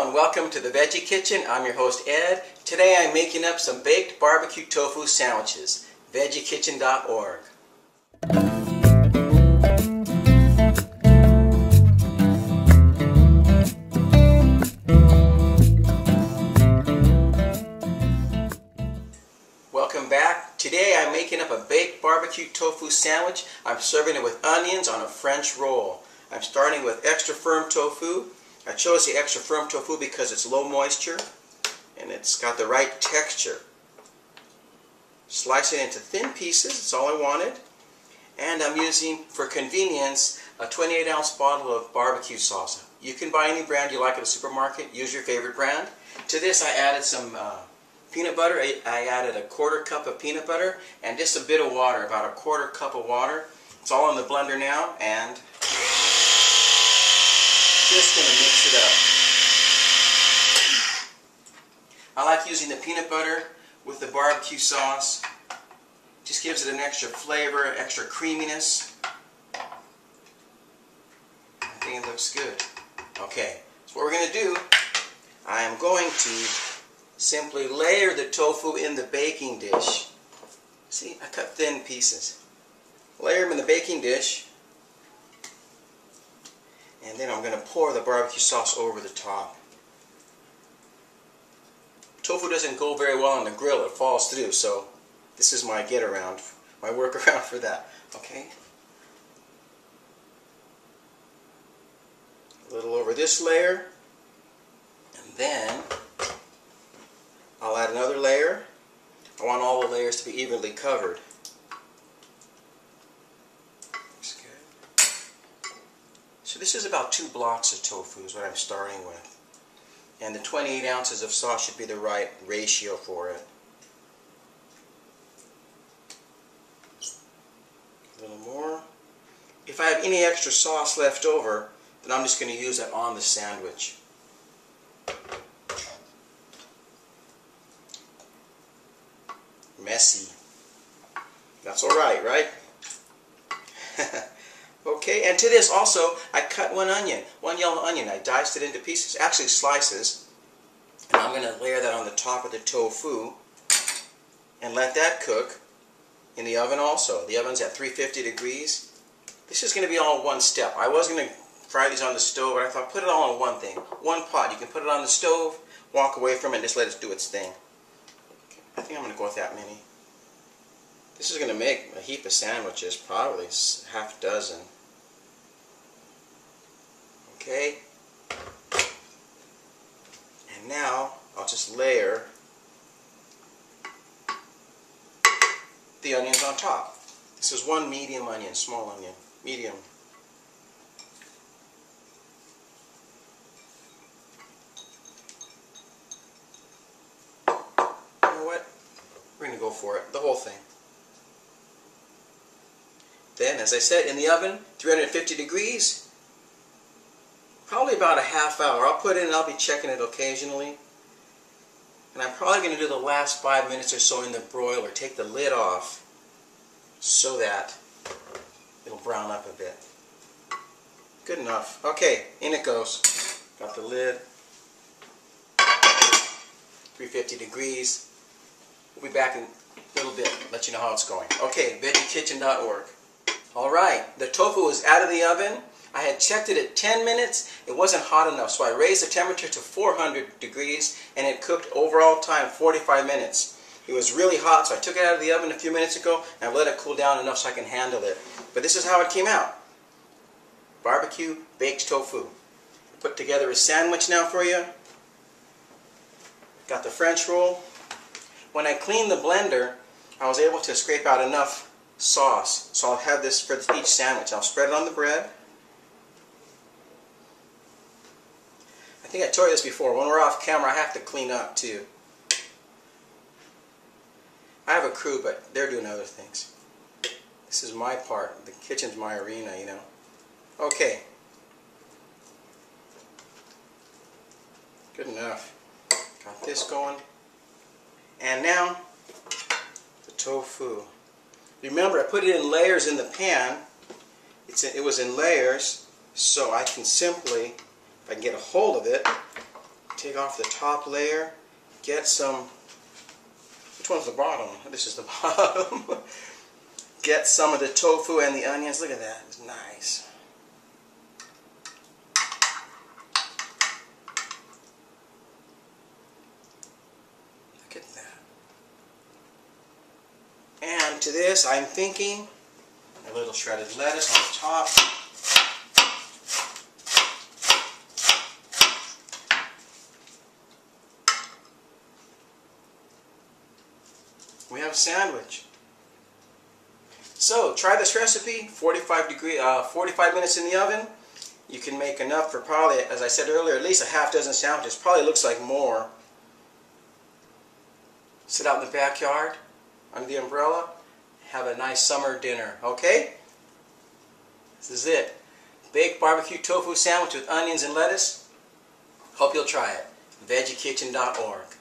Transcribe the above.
and welcome to the Veggie Kitchen. I'm your host Ed. Today I'm making up some baked barbecue tofu sandwiches. VeggieKitchen.org. Welcome back. Today I'm making up a baked barbecue tofu sandwich. I'm serving it with onions on a French roll. I'm starting with extra firm tofu. I chose the extra firm tofu because it's low moisture and it's got the right texture. Slice it into thin pieces, that's all I wanted. And I'm using, for convenience, a 28-ounce bottle of barbecue sauce. You can buy any brand you like at a supermarket. Use your favorite brand. To this I added some peanut butter. I added a 1/4 cup of peanut butter and just a bit of water, about a 1/4 cup of water. It's all in the blender now, and just going to mix it up. I like using the peanut butter with the barbecue sauce. Just gives it an extra flavor, extra creaminess. I think it looks good. Okay, so what we're going to do, I am going to simply layer the tofu in the baking dish. See, I cut thin pieces. Layer them in the baking dish. And then I'm going to pour the barbecue sauce over the top. Tofu doesn't go very well on the grill, it falls through, so this is my get around, my workaround for that. Okay? A little over this layer, and then I'll add another layer. I want all the layers to be evenly covered. So this is about 2 blocks of tofu is what I'm starting with. And the 28 ounces of sauce should be the right ratio for it. A little more. If I have any extra sauce left over, then I'm just going to use that on the sandwich. Messy. That's alright, right? Okay, and to this also, I cut one yellow onion. I diced it into pieces, actually slices. And I'm going to layer that on the top of the tofu and let that cook in the oven also. The oven's at 350 degrees. This is going to be all in one step. I was going to fry these on the stove, but I thought put it all in one thing. One pot. You can put it on the stove, walk away from it, and just let it do its thing. Okay, I think I'm going to go with that many. This is going to make a heap of sandwiches, probably half a dozen. Okay, and now I'll just layer the onions on top. This is one medium onion, small onion, medium. You know what? We're going to go for it, the whole thing. Then, as I said, in the oven, 350 degrees. Probably about a half hour. I'll put it in and I'll be checking it occasionally. And I'm probably going to do the last 5 minutes or so in the broiler. Take the lid off so that it'll brown up a bit. Good enough. Okay, in it goes. Got the lid. 350 degrees. We'll be back in a little bit. Let you know how it's going. Okay, VeggieKitchen.org. Alright, the tofu is out of the oven. I had checked it at 10 minutes. It wasn't hot enough, so I raised the temperature to 400 degrees and it cooked overall time 45 minutes. It was really hot, so I took it out of the oven a few minutes ago and I let it cool down enough so I can handle it. But this is how it came out. Barbecue baked tofu. Put together a sandwich now for you. Got the French roll. When I cleaned the blender, I was able to scrape out enough sauce. So I'll have this for each sandwich. I'll spread it on the bread. I think I told you this before, when we're off camera I have to clean up too. I have a crew, but they're doing other things. This is my part. The kitchen's my arena, you know. Okay. Good enough. Got this going. And now, the tofu. Remember, I put it in layers in the pan. It was in layers, so I can simply, if I can get a hold of it, take off the top layer, get some, which one's the bottom? This is the bottom. Get some of the tofu and the onions. Look at that, it's nice. Look at that. And to this, I'm thinking a little shredded lettuce on the top. We have a sandwich. So try this recipe. 45 minutes in the oven. You can make enough for probably, as I said earlier, at least a half dozen sandwiches. Probably looks like more. Sit out in the backyard under the umbrella. Have a nice summer dinner. Okay? This is it. Baked barbecue tofu sandwich with onions and lettuce. Hope you'll try it. VeggieKitchen.org